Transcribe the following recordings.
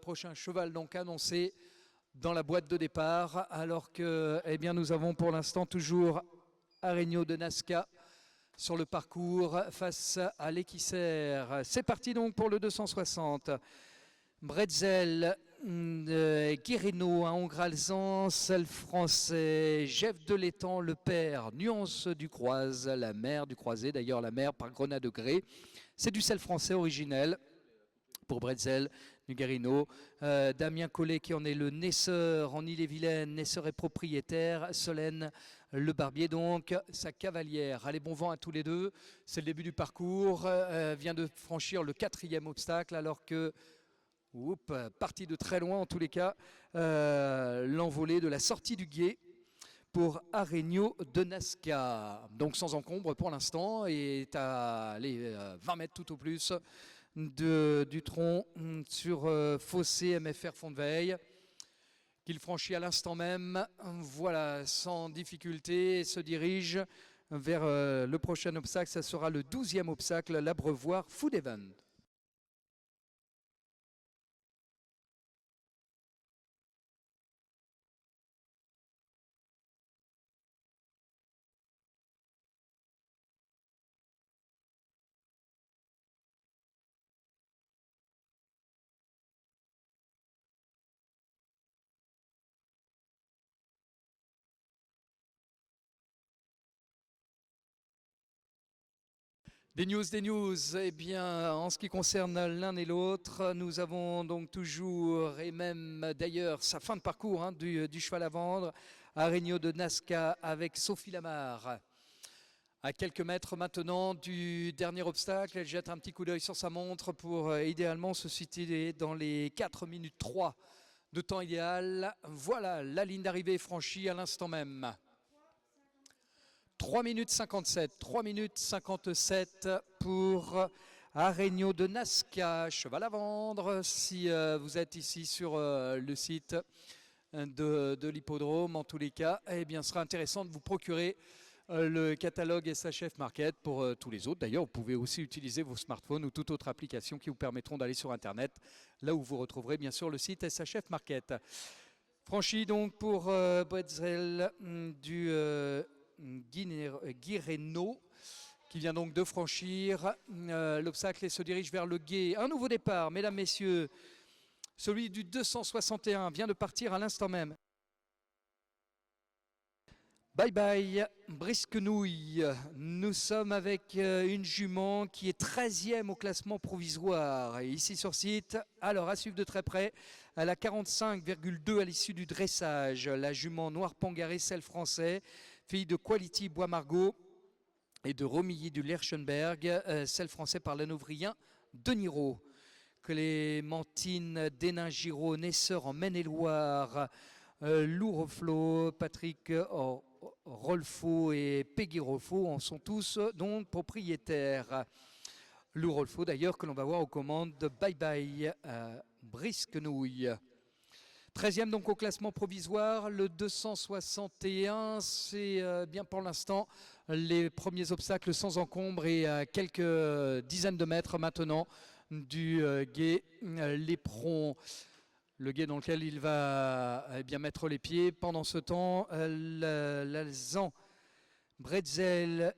prochain cheval donc annoncé dans la boîte de départ, alors que nous avons pour l'instant toujours Aregno de Nasca sur le parcours face à l'Équisser. C'est parti donc pour le 260. Bretzel, Guireno, Hongralzan, Sel français, Jeff de l'Étang, le père, Nuance du Croise, la mère du Croisé, d'ailleurs la mère par Grenade de Gré. C'est du sel français originel pour Bretzel, Nugarino. Damien Collet qui en est le naisseur en Ille-et-Vilaine, naisseur et propriétaire. Solène Le Barbier donc, sa cavalière. Allez, bon vent à tous les deux. C'est le début du parcours. Vient de franchir le 4e obstacle alors que, parti de très loin en tous les cas, l'envolée de la sortie du gué pour Aregno de Nasca. Donc sans encombre pour l'instant et est à 20 mètres tout au plus du tronc sur Fossé MFR Font-de-Veille qu'il franchit à l'instant même, voilà, sans difficulté, et se dirige vers le prochain obstacle. Ça sera le 12e obstacle, l'Abreuvoir Food Event. Des news, eh bien, en ce qui concerne l'un et l'autre, nous avons donc toujours, et même d'ailleurs sa fin de parcours du cheval à vendre, Aregno de Nasca avec Sophie Lamarre. À quelques mètres maintenant du dernier obstacle, elle jette un petit coup d'œil sur sa montre pour idéalement se situer dans les 4 minutes 3 de temps idéal. Voilà, la ligne d'arrivée est franchie à l'instant même. 3 minutes 57 pour Aregno de Nasca, cheval à vendre. Si vous êtes ici sur le site de l'hippodrome, en tous les cas, eh bien, ce sera intéressant de vous procurer le catalogue SHF Market. Pour tous les autres, d'ailleurs, vous pouvez aussi utiliser vos smartphones ou toute autre application qui vous permettront d'aller sur Internet, là où vous retrouverez bien sûr le site SHF Market. Franchi donc pour Bretzel du Guireno, qui vient donc de franchir l'obstacle et se dirige vers le gué. Un nouveau départ, mesdames, messieurs. Celui du 261 vient de partir à l'instant même. Bye bye, Brisquenouille. Nous sommes avec une jument qui est 13e au classement provisoire. Et ici sur site, alors à suivre de très près, elle a 45,2 à l'issue du dressage. La jument Noir Pangaré, Sel français, fille de Quality Bois-Margot et de Romilly du Lerchenberg, Sel français par l'Hanovrian de Niro. Clémentine Dénin-Giraud, naisseur en Maine-et-Loire, Louroflo, Patrick Rolfo et Peggy Rolfo en sont tous donc propriétaires. Lou Rolfo d'ailleurs que l'on va voir aux commandes de Bye Bye Brisquenouille. 13e donc au classement provisoire, le 261, c'est bien pour l'instant les premiers obstacles sans encombre et à quelques dizaines de mètres maintenant du gué L'éperon. Le gué dans lequel il va bien mettre les pieds. Pendant ce temps, l'Alzan Bretzel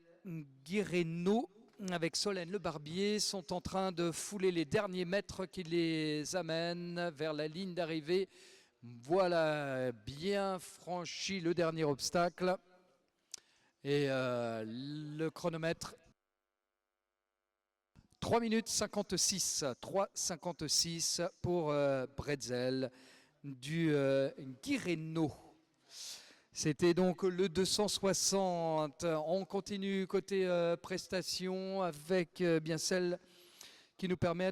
Guireno avec Solène Le Barbier sont en train de fouler les derniers mètres qui les amènent vers la ligne d'arrivée. Voilà, bien franchi le dernier obstacle. Et le chronomètre 3 minutes 56, 3,56 pour Bretzel du Guireno. C'était donc le 260. On continue côté prestation avec bien celle qui nous permet